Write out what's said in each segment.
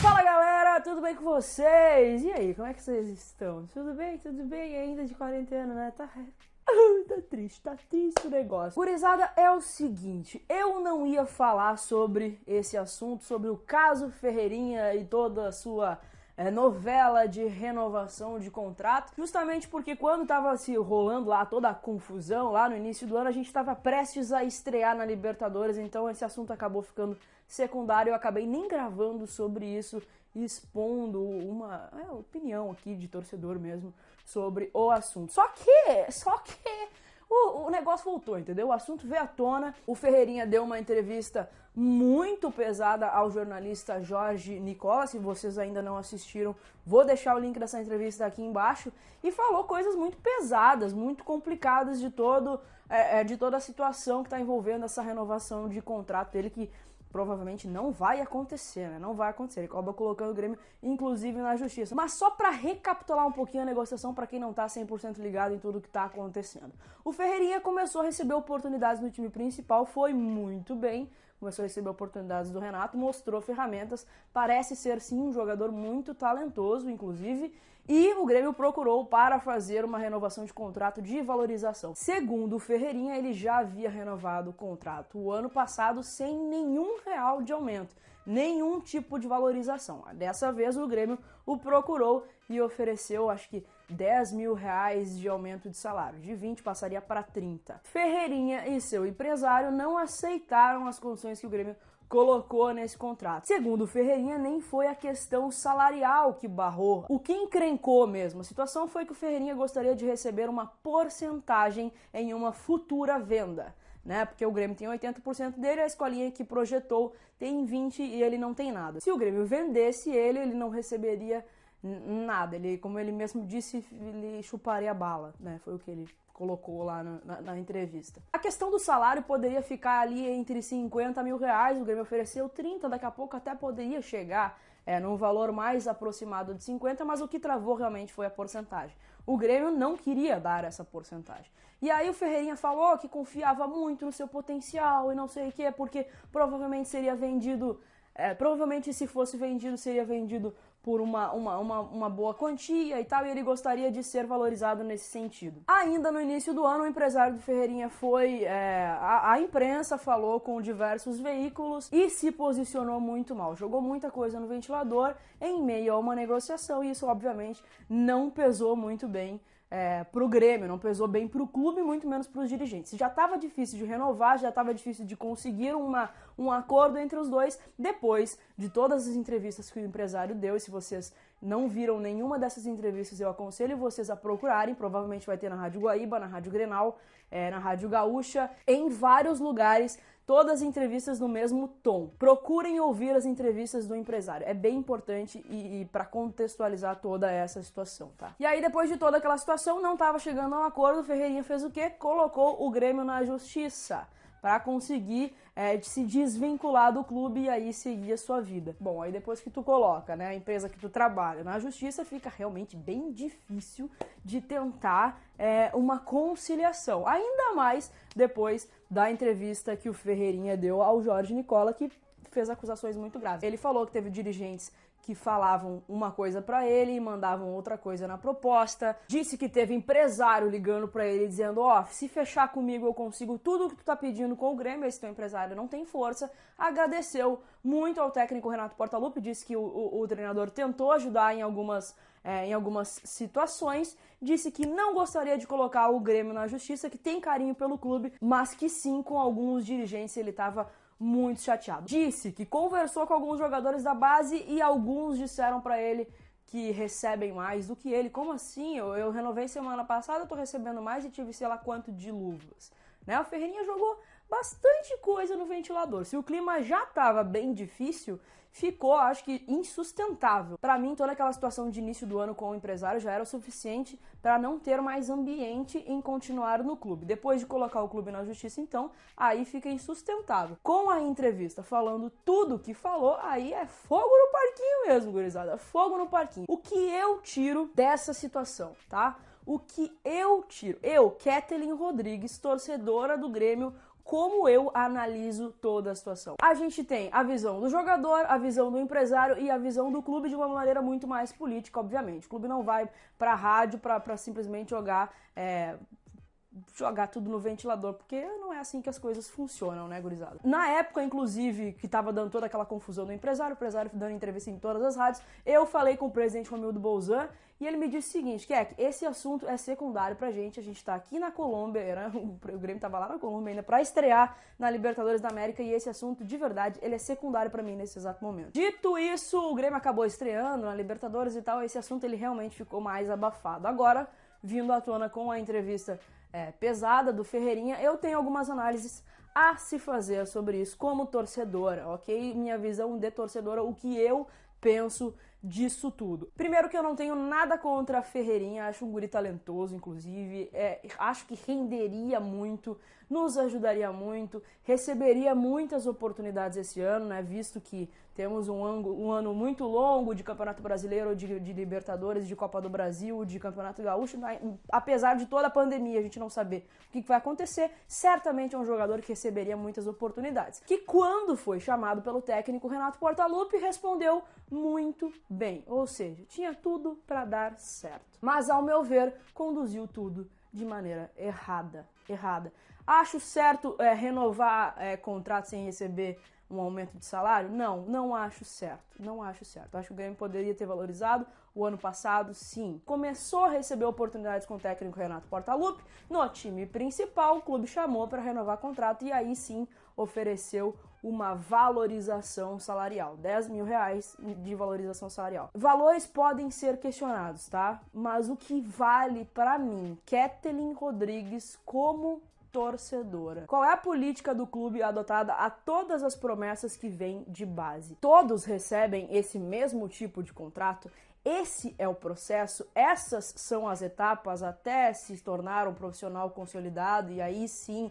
Fala galera, tudo bem com vocês? E aí, como é que vocês estão? Tudo bem? Tudo bem? Ainda de quarentena, né? Tá triste o negócio. Gurizada, é o seguinte, eu não ia falar sobre esse assunto, sobre o caso Ferreirinha e toda a sua novela de renovação de contrato, justamente porque quando tava se rolando lá toda a confusão lá no início do ano, a gente tava prestes a estrear na Libertadores, então esse assunto acabou ficando secundário, eu acabei nem gravando sobre isso, expondo uma opinião aqui de torcedor mesmo sobre o assunto. Só que o negócio voltou, entendeu? O assunto veio à tona, o Ferreirinha deu uma entrevista muito pesada ao jornalista Jorge Nicola, se vocês ainda não assistiram, vou deixar o link dessa entrevista aqui embaixo, e falou coisas muito pesadas, muito complicadas de toda a situação que está envolvendo essa renovação de contrato dele, que provavelmente não vai acontecer, né? Não vai acontecer. Ele acaba colocando o Grêmio, inclusive, na justiça. Mas só para recapitular um pouquinho a negociação, para quem não tá 100% ligado em tudo que tá acontecendo. O Ferreirinha começou a receber oportunidades no time principal, foi muito bem. Começou a receber oportunidades do Renato, mostrou ferramentas, parece ser sim um jogador muito talentoso, inclusive, e o Grêmio procurou para fazer uma renovação de contrato de valorização. Segundo o Ferreirinha, ele já havia renovado o contrato o ano passado sem nenhum real de aumento, nenhum tipo de valorização. Dessa vez o Grêmio o procurou e ofereceu, acho que 10 mil reais de aumento de salário, de 20 passaria para 30. Ferreirinha e seu empresário não aceitaram as condições que o Grêmio colocou nesse contrato. Segundo o Ferreirinha, nem foi a questão salarial que barrou. O que encrencou mesmo a situação foi que o Ferreirinha gostaria de receber uma porcentagem em uma futura venda, né? Porque o Grêmio tem 80% dele, a escolinha que projetou tem 20% e ele não tem nada. Se o Grêmio vendesse ele não receberia nada. Ele, como ele mesmo disse, ele chuparia a bala, né? Foi o que ele colocou lá na entrevista. A questão do salário poderia ficar ali entre 50 mil reais, o Grêmio ofereceu 30, daqui a pouco até poderia chegar num valor mais aproximado de 50, mas o que travou realmente foi a porcentagem. O Grêmio não queria dar essa porcentagem. E aí o Ferreirinha falou que confiava muito no seu potencial e não sei o que, porque provavelmente seria vendido, provavelmente se fosse vendido, seria vendido por uma boa quantia e tal, e ele gostaria de ser valorizado nesse sentido. Ainda no início do ano, o empresário do Ferreirinha foi a imprensa, falou com diversos veículos e se posicionou muito mal, jogou muita coisa no ventilador em meio a uma negociação, e isso obviamente não pesou muito bem pro Grêmio, não pesou bem pro clube, muito menos pros dirigentes. Já estava difícil de renovar, já estava difícil de conseguir um acordo entre os dois, depois de todas as entrevistas que o empresário deu, e se vocês não viram nenhuma dessas entrevistas, eu aconselho vocês a procurarem, provavelmente vai ter na Rádio Guaíba, na Rádio Grenal, na Rádio Gaúcha, em vários lugares, todas as entrevistas no mesmo tom. Procurem ouvir as entrevistas do empresário, é bem importante e para contextualizar toda essa situação, tá? E aí, depois de toda aquela situação, não estava chegando a um acordo, o Ferreirinha fez o quê? Colocou o Grêmio na justiça para conseguir se desvincular do clube e aí seguir a sua vida. Bom, aí depois que tu coloca, né, a empresa que tu trabalha na justiça, fica realmente bem difícil de tentar uma conciliação. Ainda mais depois da entrevista que o Ferreirinha deu ao Jorge Nicola, que fez acusações muito graves. Ele falou que teve dirigentes que falavam uma coisa pra ele e mandavam outra coisa na proposta. Disse que teve empresário ligando pra ele dizendo, se fechar comigo eu consigo tudo o que tu tá pedindo com o Grêmio, esse teu empresário não tem força. Agradeceu muito ao técnico Renato Portaluppi, disse que o treinador tentou ajudar em algumas situações, disse que não gostaria de colocar o Grêmio na justiça, que tem carinho pelo clube, mas que sim, com alguns dirigentes ele estava muito chateado. Disse que conversou com alguns jogadores da base e alguns disseram pra ele que recebem mais do que ele. Como assim? Eu renovei semana passada, eu tô recebendo mais e tive sei lá quanto de luvas. Né? O Ferreirinha jogou bastante coisa no ventilador. Se o clima já estava bem difícil, ficou, acho que, insustentável. Para mim, toda aquela situação de início do ano com o empresário já era o suficiente para não ter mais ambiente em continuar no clube. Depois de colocar o clube na justiça, então, aí fica insustentável. Com a entrevista falando tudo que falou, aí é fogo no parquinho mesmo, gurizada. Fogo no parquinho. O que eu tiro dessa situação, tá? O que eu tiro? Eu, Kathleen Rodrigues, torcedora do Grêmio, como eu analiso toda a situação. A gente tem a visão do jogador, a visão do empresário e a visão do clube de uma maneira muito mais política, obviamente. O clube não vai pra rádio pra simplesmente jogar tudo no ventilador, porque não é assim que as coisas funcionam, né, gurizada? Na época, inclusive, que tava dando toda aquela confusão do empresário, o empresário dando entrevista em todas as rádios, eu falei com o presidente Romildo Bolzan e ele me disse o seguinte, que esse assunto é secundário pra gente tá aqui na Colômbia, o Grêmio tava lá na Colômbia ainda pra estrear na Libertadores da América e esse assunto, de verdade, ele é secundário pra mim nesse exato momento. Dito isso, o Grêmio acabou estreando na Libertadores e tal, esse assunto ele realmente ficou mais abafado. Agora, vindo à tona com a entrevista pesada do Ferreirinha, eu tenho algumas análises a se fazer sobre isso como torcedora, ok? Minha visão de torcedora, o que eu penso disso tudo. Primeiro que eu não tenho nada contra a Ferreirinha, acho um guri talentoso, inclusive, acho que renderia muito, nos ajudaria muito, receberia muitas oportunidades esse ano, né, visto que temos um ano muito longo de Campeonato Brasileiro, de Libertadores, de Copa do Brasil, de Campeonato Gaúcho, apesar de toda a pandemia, a gente não saber o que vai acontecer, certamente é um jogador que receberia muitas oportunidades. Que quando foi chamado pelo técnico Renato Portaluppi, respondeu muito bem, ou seja, tinha tudo para dar certo. Mas, ao meu ver, conduziu tudo de maneira errada. Acho certo renovar contrato sem receber um aumento de salário? Não acho certo. Acho que o Grêmio poderia ter valorizado o ano passado, sim. Começou a receber oportunidades com o técnico Renato Portaluppi. No time principal, o clube chamou para renovar contrato e aí sim ofereceu uma valorização salarial, R$10 mil de valorização salarial. Valores podem ser questionados, tá? Mas o que vale para mim, Kathleen Rodrigues, como torcedora. Qual é a política do clube adotada a todas as promessas que vêm de base? Todos recebem esse mesmo tipo de contrato? Esse é o processo? Essas são as etapas até se tornar um profissional consolidado e aí sim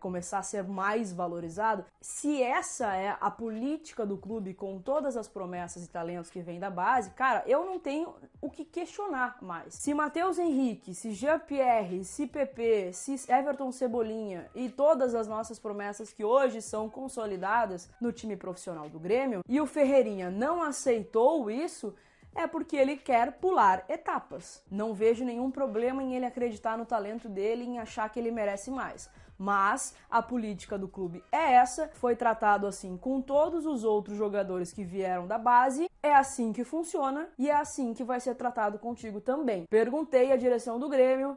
começar a ser mais valorizado? Se essa é a política do clube com todas as promessas e talentos que vêm da base, cara, eu não tenho o que questionar mais. Se Matheus Henrique, se Jean-Pierre, se PP, se Everton Cebolinha e todas as nossas promessas que hoje são consolidadas no time profissional do Grêmio e o Ferreirinha não aceitou isso, é porque ele quer pular etapas. Não vejo nenhum problema em ele acreditar no talento dele e em achar que ele merece mais. Mas a política do clube é essa, foi tratado assim com todos os outros jogadores que vieram da base, é assim que funciona e é assim que vai ser tratado contigo também. Perguntei à direção do Grêmio,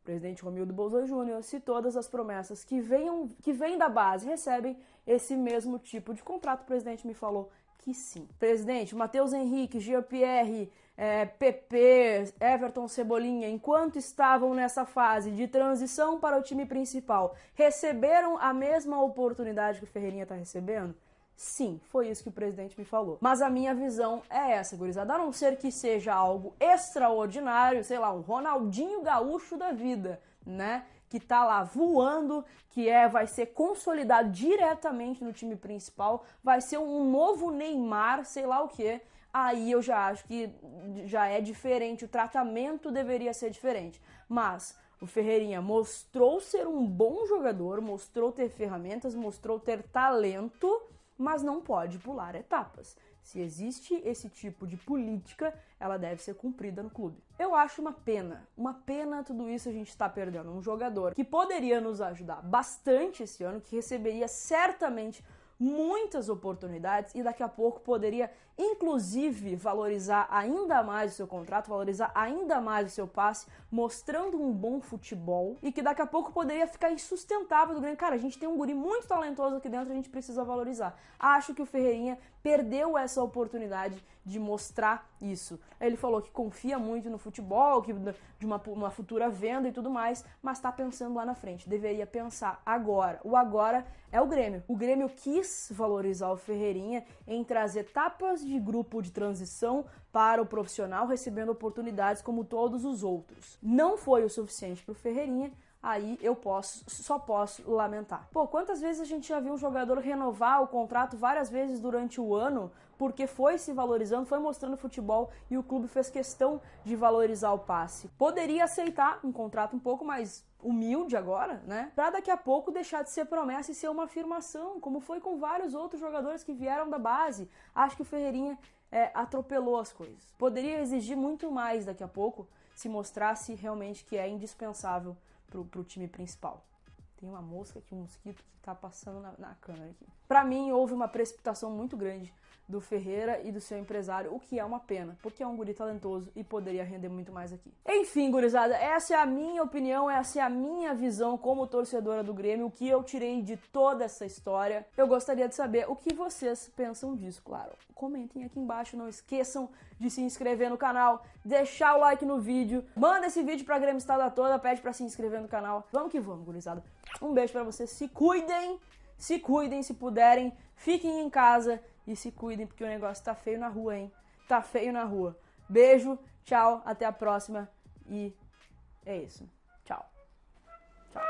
presidente Romildo Bolzan Júnior, se todas as promessas que vêm da base recebem esse mesmo tipo de contrato. O presidente me falou que sim. Presidente, Matheus Henrique, Jean-Pierre, PP, Everton Cebolinha, enquanto estavam nessa fase de transição para o time principal, receberam a mesma oportunidade que o Ferreirinha está recebendo? Sim, foi isso que o presidente me falou. Mas a minha visão é essa, gurizada. A não ser que seja algo extraordinário, sei lá, um Ronaldinho Gaúcho da vida, né? Que tá lá voando, vai ser consolidado diretamente no time principal, vai ser um novo Neymar, sei lá o que. Aí eu já acho que já é diferente, o tratamento deveria ser diferente. Mas o Ferreirinha mostrou ser um bom jogador, mostrou ter ferramentas, mostrou ter talento, mas não pode pular etapas. Se existe esse tipo de política, ela deve ser cumprida no clube. Eu acho uma pena tudo isso a gente está perdendo. Um jogador que poderia nos ajudar bastante esse ano, que receberia certamente muitas oportunidades e daqui a pouco poderia, inclusive, valorizar ainda mais o seu contrato, valorizar ainda mais o seu passe, mostrando um bom futebol e que daqui a pouco poderia ficar insustentável do Grêmio. Cara, a gente tem um guri muito talentoso aqui dentro, a gente precisa valorizar. Acho que o Ferreirinha perdeu essa oportunidade de mostrar isso. Ele falou que confia muito no futebol, que de uma futura venda e tudo mais, mas está pensando lá na frente. Deveria pensar agora. O agora é o Grêmio. O Grêmio quis valorizar o Ferreirinha em trazer etapas de grupo de transição para o profissional, recebendo oportunidades como todos os outros. Não foi o suficiente para o Ferreirinha, aí eu só posso lamentar. Pô, quantas vezes a gente já viu um jogador renovar o contrato várias vezes durante o ano, porque foi se valorizando, foi mostrando futebol e o clube fez questão de valorizar o passe. Poderia aceitar um contrato um pouco mais humilde agora, né? Pra daqui a pouco deixar de ser promessa e ser uma afirmação, como foi com vários outros jogadores que vieram da base. Acho que o Ferreirinha atropelou as coisas. Poderia exigir muito mais daqui a pouco se mostrasse realmente que é indispensável pro time principal. Tem uma mosca aqui, um mosquito que tá passando na câmera aqui. Pra mim, houve uma precipitação muito grande do Ferreira e do seu empresário, o que é uma pena, porque é um guri talentoso e poderia render muito mais aqui. Enfim, gurizada, essa é a minha opinião, essa é a minha visão como torcedora do Grêmio, o que eu tirei de toda essa história. Eu gostaria de saber o que vocês pensam disso, claro. Comentem aqui embaixo, não esqueçam de se inscrever no canal, deixar o like no vídeo, manda esse vídeo pra Grêmio Estada toda, pede pra se inscrever no canal. Vamos que vamos, gurizada. Um beijo pra vocês, se cuidem se puderem, fiquem em casa e se cuidem, porque o negócio tá feio na rua, hein? Tá feio na rua. Beijo, tchau, até a próxima e é isso. Tchau. Tchau.